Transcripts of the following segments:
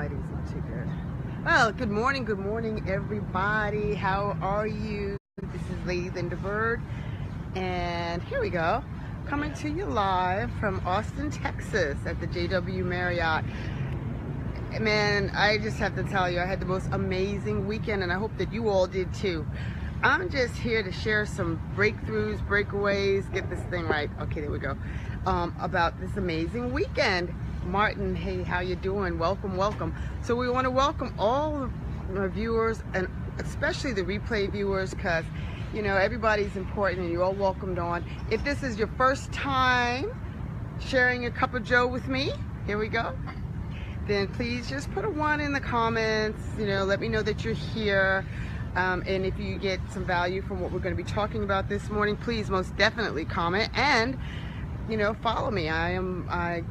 lighting's not too good. Well, good morning, everybody. How are you? This is Lady Linda Bird, and here we go. Coming to you live from Austin, Texas at the JW Marriott. Man, I just have to tell you, I had the most amazing weekend, and I hope that you all did too. I'm just here to share some breakthroughs, breakaways, get this thing right. Okay, there we go. About this amazing weekend. Martin, hey, how you doing? Welcome. So we want to welcome all our viewers, and especially the replay viewers, because you know everybody's important and you're all welcomed on. If this is your first time sharing a cup of joe with me, here we go, then please just put a 1 in the comments. You know, let me know that you're here. And if you get some value from what we're going to be talking about this morning, please most definitely comment and, you know, follow me. I'm a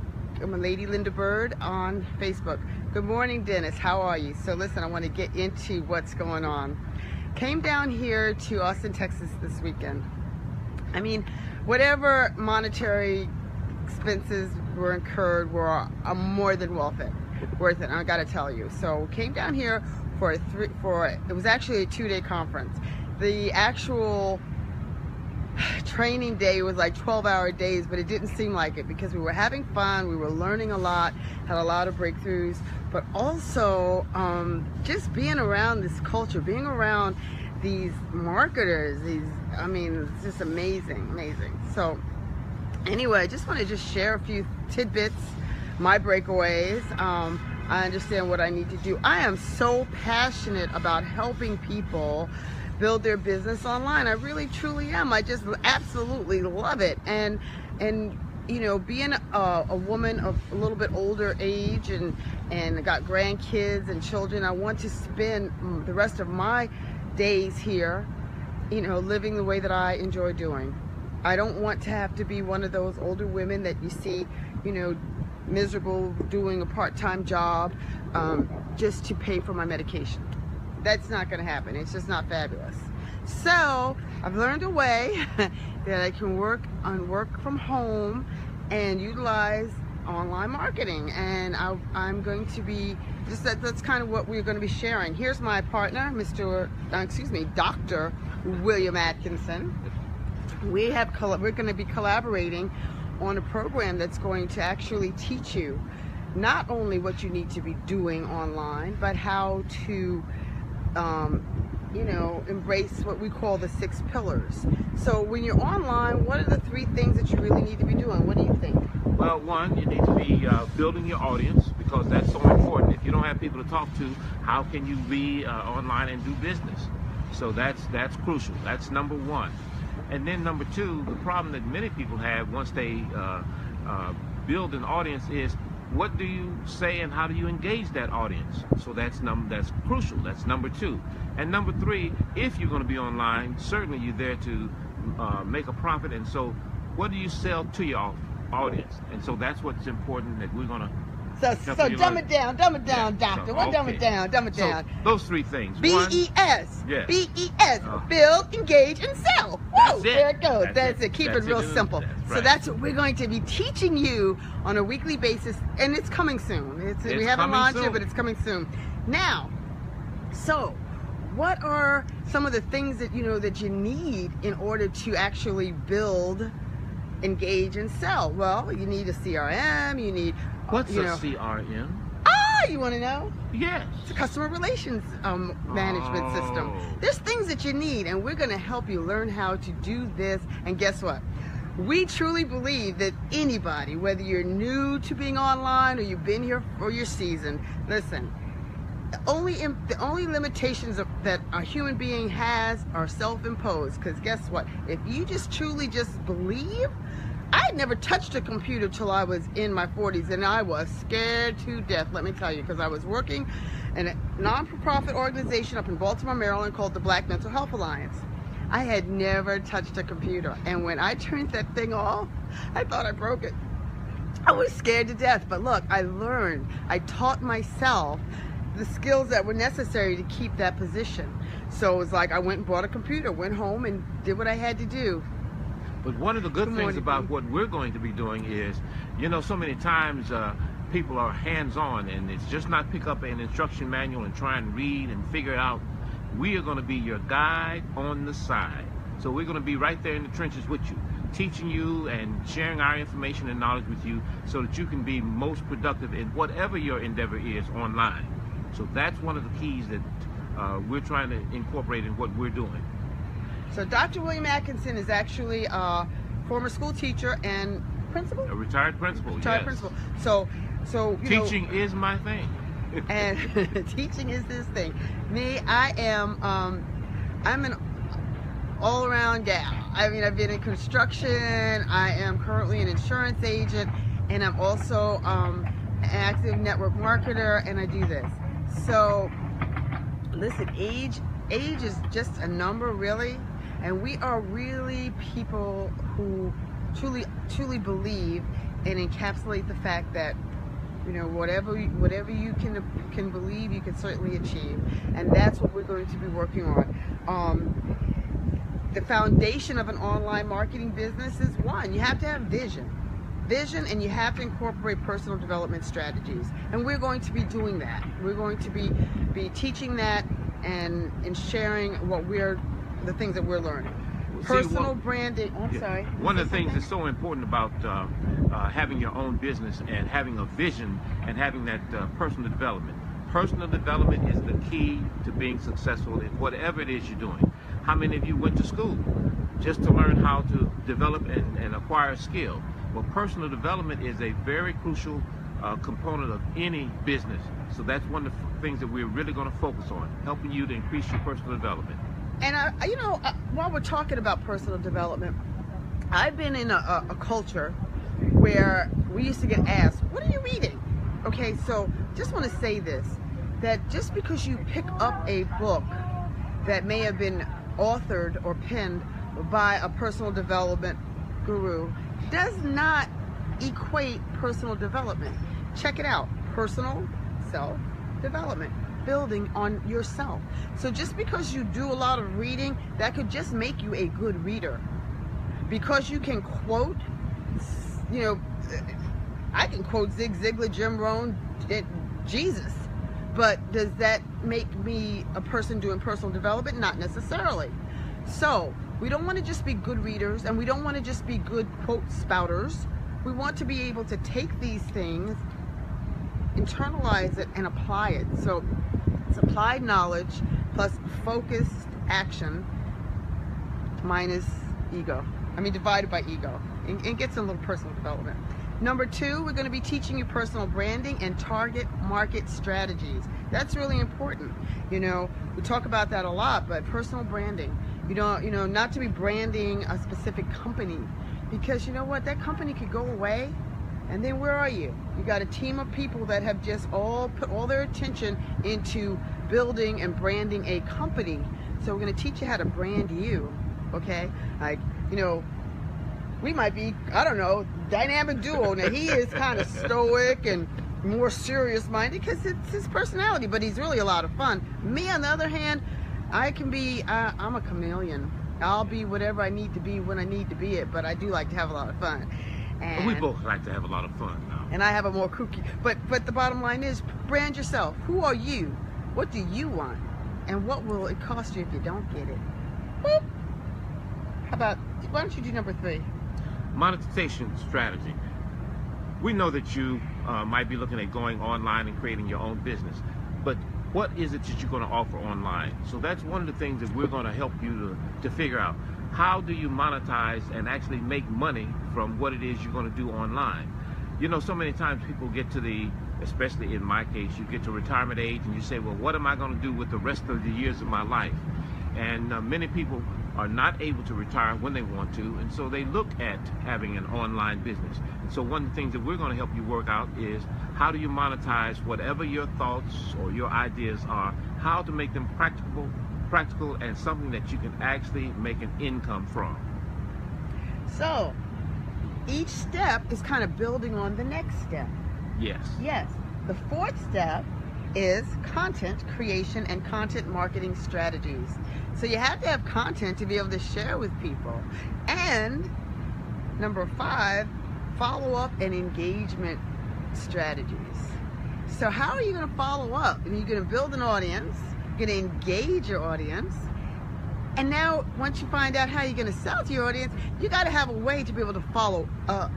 Lady Linda Bird on Facebook. Good morning, Dennis. How are you? So listen, I want to get into what's going on. Came down here to Austin, Texas this weekend. I mean, whatever monetary expenses were incurred were more than worth it. I got to tell you. So came down here for it was actually a 2-day conference. The actual training day was like 12-hour days, but it didn't seem like it because we were having fun, we were learning a lot, had a lot of breakthroughs, but also just being around this culture, being around these marketers, I mean, it's just amazing. So anyway, I just want to share a few tidbits, my breakaways. I understand what I need to do. I am so passionate about helping people build their business online. I really truly am. I just absolutely love it. And you know, being a woman of a little bit older age and got grandkids and children, I want to spend the rest of my days here, you know, living the way that I enjoy doing. I don't want to have to be one of those older women that you see, you know, miserable doing a part-time job just to pay for my medication. That's not going to happen. It's just not fabulous. So I've learned a way that I can work from home and utilize online marketing, and I'm going to be that's kind of what we're going to be sharing. Here's my partner, Dr. William Atkinson. We're going to be collaborating on a program that's going to actually teach you not only what you need to be doing online, but how to you know, embrace what we call the 6 pillars. So when you're online, what are the 3 things that you really need to be doing? What do you think? Well, one, you need to be building your audience, because that's so important. If you don't have people to talk to, how can you be online and do business? So that's crucial. That's number 1. And then number 2, the problem that many people have once they build an audience is, what do you say and how do you engage that audience? So that's crucial. That's number 2. And number 3, if you're going to be online, certainly you're there to make a profit. And so what do you sell to your audience? And so that's what's important that we're going to. So dumb it down, doctor. So, What dumb it down? So those 3 things. BES. Yes. BES. Build, engage, and sell. Whoa, there it goes. That's it. Keep it real simple. Right. So that's what we're going to be teaching you on a weekly basis, and it's coming soon. We haven't launched it, but it's coming soon. Now, so what are some of the things that you need in order to actually build, engage, and sell? Well, you need a CRM. You need What's a CRM? You want to know? Yes. It's a customer relations management system. There's things that you need, and we're going to help you learn how to do this. And guess what? We truly believe that anybody, whether you're new to being online or you've been here or you're seasoned, listen, the only limitations that a human being has are self-imposed. Because guess what? If you just truly just believe, I had never touched a computer till I was in my 40s, and I was scared to death, let me tell you, because I was working in a non-for-profit organization up in Baltimore, Maryland called the Black Mental Health Alliance. I had never touched a computer, and when I turned that thing off, I thought I broke it. I was scared to death, but look, I learned. I taught myself the skills that were necessary to keep that position. So it was like I went and bought a computer, went home and did what I had to do. But one of the good things about what we're going to be doing is, you know, so many times people are hands-on, and it's just not pick up an instruction manual and try and read and figure it out. We are going to be your guide on the side. So we're going to be right there in the trenches with you, teaching you and sharing our information and knowledge with you so that you can be most productive in whatever your endeavor is online. So that's one of the keys that we're trying to incorporate in what we're doing. So Dr. William Atkinson is actually a former school teacher and principal? A retired principal, retired yes. principal. So teaching is my thing. And teaching is this thing. Me, I'm an all-around gal. I mean, I've been in construction. I am currently an insurance agent, and I'm also an active network marketer, and I do this. So, listen, age is just a number, really, and we are really people who truly believe and encapsulate the fact that, you know, whatever you can believe, you can certainly achieve, and that's what we're going to be working on. The foundation of an online marketing business is one, you have to have vision, and you have to incorporate personal development strategies, and we're going to be doing that. We're going to be teaching that and sharing the things that we're learning. Personal branding. Oh, I'm sorry. One of the things that's so important about having your own business and having a vision and having that personal development. Personal development is the key to being successful in whatever it is you're doing. How many of you went to school just to learn how to develop and acquire skill? Well, personal development is a very crucial component of any business. So that's one of the things that we're really going to focus on, helping you to increase your personal development. And while we're talking about personal development, I've been in a culture where we used to get asked, "What are you reading?" Okay, so just want to say this, that just because you pick up a book that may have been authored or penned by a personal development guru does not equate personal development. Check it out. Personal self-development. Building on yourself. So just because you do a lot of reading, that could just make you a good reader. Because you can quote, you know, I can quote Zig Ziglar, Jim Rohn, Jesus. But does that make me a person doing personal development? Not necessarily. So we don't want to just be good readers, and we don't want to just be good quote spouters. We want to be able to take these things, internalize it, and apply it. So it's applied knowledge plus focused action minus ego. Divided by ego. And get some little personal development. Number 2, we're going to be teaching you personal branding and target market strategies. That's really important. You know, we talk about that a lot, but personal branding. Not to be branding a specific company, because you know what? That company could go away, and then where are you? You got a team of people that have just all put all their attention into building and branding a company. So we're going to teach you how to brand you, okay? Like, you know, we might be, I don't know, dynamic duo. Now, he is kind of stoic and more serious-minded because it's his personality, but he's really a lot of fun. Me, on the other hand, I can be, I'm a chameleon. I'll be whatever I need to be when I need to be it, but I do like to have a lot of fun. And we both like to have a lot of fun now. And I have a more kooky, but the bottom line is, brand yourself. Who are you? What do you want? And what will it cost you if you don't get it? Boop. How about, why don't you do number 3? Monetization strategy. We know that you might be looking at going online and creating your own business, but what is it that you're going to offer online? So that's one of the things that we're going to help you to figure out. How do you monetize and actually make money from what it is you're going to do online? You know, so many times people get to especially in my case, you get to retirement age and you say, well, what am I going to do with the rest of the years of my life? And many people are not able to retire when they want to, and so they look at having an online business. And so one of the things that we're going to help you work out is how do you monetize whatever your thoughts or your ideas are, how to make them practical and something that you can actually make an income from. So each step is kind of building on the next step. Yes. Yes. The 4th step is content creation and content marketing strategies. So you have to have content to be able to share with people. And number 5, follow up and engagement strategies. So how are you going to follow up? I mean, you're going to build an audience, you're going to engage your audience, and now once you find out how you're going to sell to your audience, you got to have a way to be able to follow up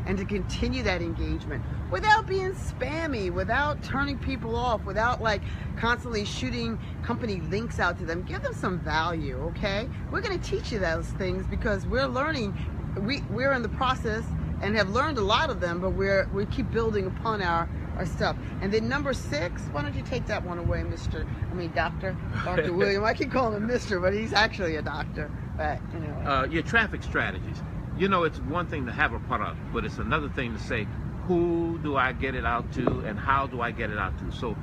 and to continue that engagement without being spammy, without turning people off, without like constantly shooting company links out to them. Give them some value, okay? We're going to teach you those things because we're learning. We're in the process and have learned a lot of them, but we keep building upon our stuff. And then number 6, why don't you take that one away, Dr. William. I keep calling him Mr., but he's actually a doctor. But anyway. Your traffic strategies. It's one thing to have a product, but it's another thing to say, who do I get it out to and how do I get it out to? So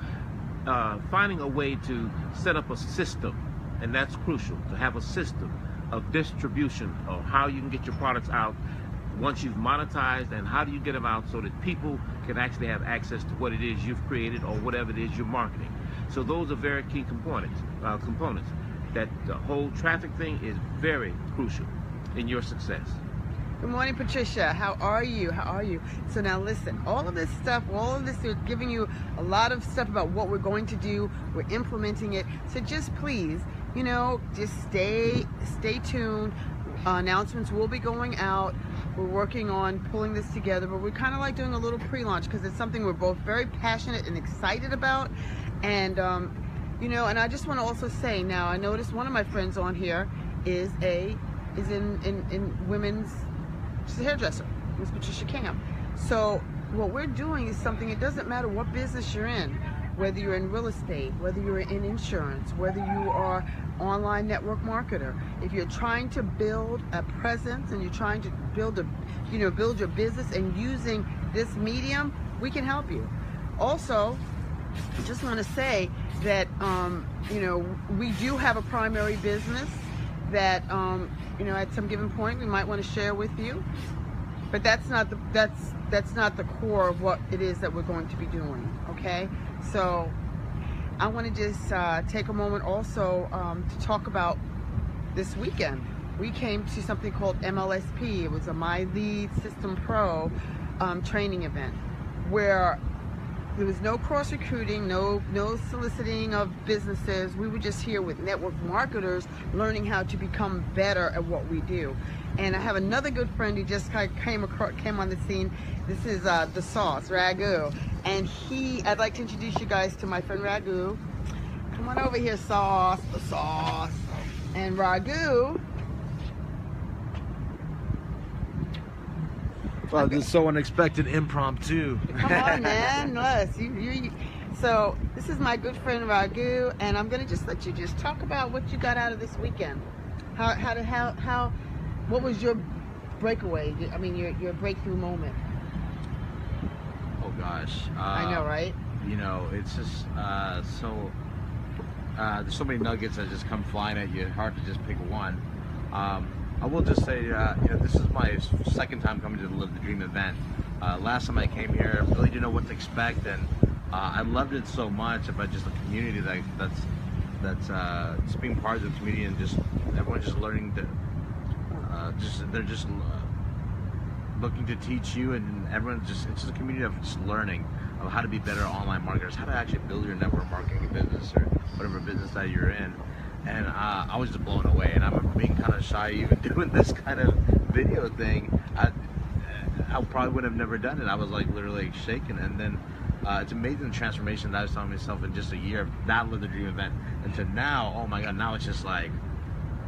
finding a way to set up a system, and that's crucial, to have a system of distribution of how you can get your products out once you've monetized, and how do you get them out so that people can actually have access to what it is you've created or whatever it is you're marketing. So those are very key components. That the whole traffic thing is very crucial in your success. Good morning, Patricia. How are you? So now listen, all of this, they're giving you a lot of stuff about what we're going to do. We're implementing it. So just please, just stay tuned. Announcements will be going out. We're working on pulling this together, but we're kind of like doing a little pre-launch because it's something we're both very passionate and excited about. And, and I just want to also say now, I noticed one of my friends on here is in women's, she's a hairdresser, Miss Patricia Cam. So what we're doing is something, it doesn't matter what business you're in, whether you're in real estate, whether you're in insurance, whether you are online network marketer, if you're trying to build a presence and you're trying to build your business and using this medium, we can help you. Also, I just want to say that we do have a primary business that at some given point we might want to share with you, but that's not the core of what it is that we're going to be doing. Okay, so I want to just take a moment also to talk about this weekend. We came to something called MLSP. It was a My Lead System Pro training event where there was no cross recruiting, no soliciting of businesses. We were just here with network marketers learning how to become better at what we do. And I have another good friend who just came on the scene. This is the Sauce, Ragu. And I'd like to introduce you guys to my friend Ragu. Come on over here, Sauce, the Sauce. And Ragu. Wow, this is so unexpected, impromptu. Come on, man. So this is my good friend Ragu, and I'm gonna just let you just talk about what you got out of this weekend. What was your breakaway? Your breakthrough moment. Oh gosh. I know, right? It's just there's so many nuggets that just come flying at you. Hard to just pick one. I will just say, this is my second time coming to the Live the Dream event. Last time I came here, I really didn't know what to expect, and I loved it so much about just the community that's just being part of the community, and just everyone just learning they're just looking to teach you, and it's just a community of just learning of how to be better online marketers, how to actually build your network marketing business or whatever business that you're in. And I was just blown away, and I'm being kind of shy even doing this kind of video thing. I probably would have never done it. I was like literally shaking, and then it's amazing the transformation that I was telling myself in just a year of that Live the Dream event, and to now, oh my God, now it's just like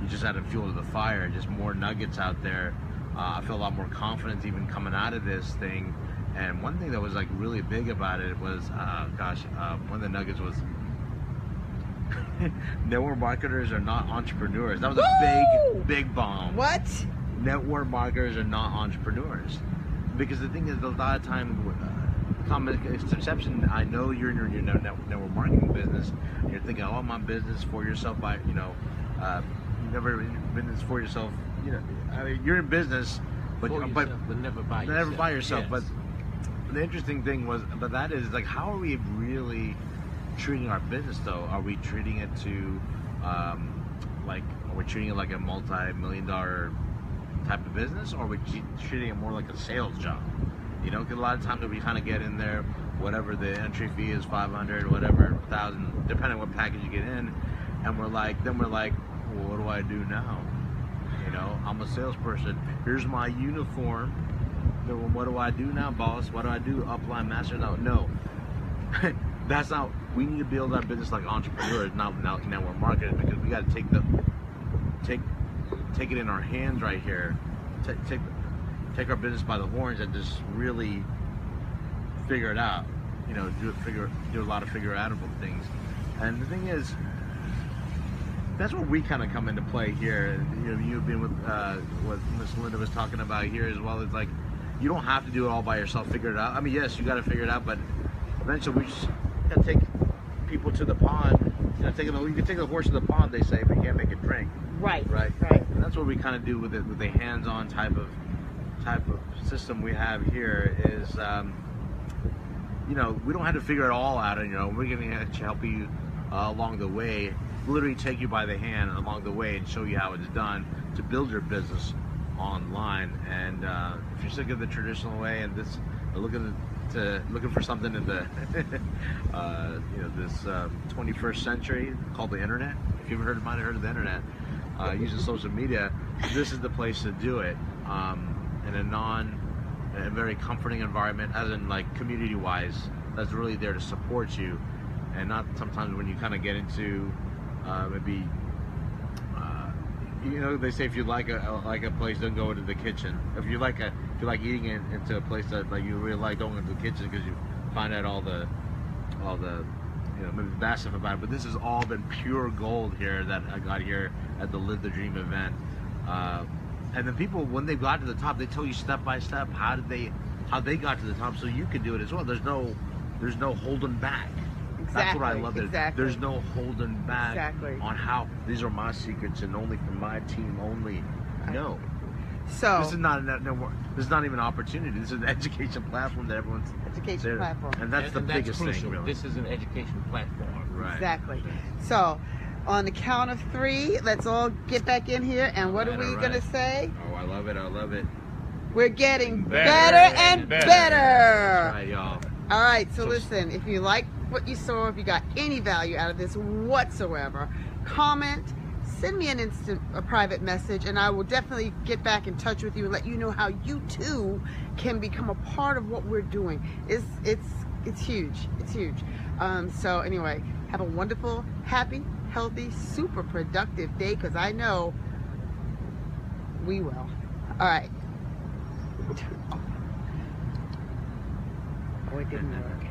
you just added fuel to the fire, just more nuggets out there. I feel a lot more confidence even coming out of this thing. And one thing that was like really big about it was, one of the nuggets was network marketers are not entrepreneurs. That was a big bomb. What? Network marketers are not entrepreneurs. Because the thing is, a lot of times, common misconception, I know you're in your network marketing business, and you're thinking, oh, I'm on business for yourself by, never in business for yourself. You're in business, but never by yourself. Yes. But the interesting thing was, that is like, how are we really treating our business though? Are we treating it are we treating it like a multi-million-dollar type of business, or are we treating it more like a sales job? You know, because a lot of times we kind of get in there, whatever the entry fee is, 500, whatever, 1,000, depending on what package you get in, and we're like, well, what do I do now? You know, I'm a salesperson. Here's my uniform. What do I do now, boss? What do I do? Upline master? No. That's not. We need to build our business like entrepreneurs, not network marketers, because we got to take it in our hands right here. Take our business by the horns and just really figure it out. You know, do a lot of figure outable things. And the thing is, that's where we kind of come into play here. You know, you've been with what Miss Linda was talking about here as well. It's like, you don't have to do it all by yourself, figure it out. I mean, yes, you got to figure it out, but eventually we just got to take people to the pond. You know, you can take the horse to the pond, they say, but you can't make it drink. Right. And that's what we kind of do with it, with a hands-on type of system we have here. Is you know, we don't have to figure it all out. You know, we're going to help you along the way, literally take you by the hand along the way and show you how it's done to build your business online. And if you're sick of the traditional way and this looking for something in the you know, this 21st century called the internet, if you've might have heard of the internet, using social media, this is the place to do it in a very comforting environment, as in like community wise, that's really there to support you, and not sometimes when you kind of get into maybe you know, they say if you like a place, don't go into the kitchen. If you like eating into a place that like you really like, don't go into the kitchen, because you find out all the you know, maybe bad stuff about it. But this has all been pure gold here that I got here at the Live the Dream event. And then people, when they got to the top, they tell you step by step how they got to the top, so you can do it as well. There's no holding back. Exactly. That's what I love. Exactly. There's no holding back Exactly. on how these are my secrets and only for my team only. No. So This is not a network. This is not even an opportunity. This is an education platform that everyone's education there. platform. And that's the biggest crucial. thing, really. This is an education platform. Right. Exactly. So on the count of 3, let's all get back in here. And what are we going to say? Oh, I love it. I love it. We're getting Better better and and better. better. All right, y'all. All right, so listen, if you like what you saw, if you got any value out of this whatsoever, comment, send me a private message, and I will definitely get back in touch with you and let you know how you too can become a part of what we're doing. It's huge. It's huge. So anyway, have a wonderful, happy, healthy, super productive day, because I know we will. All right. Oh, it didn't work.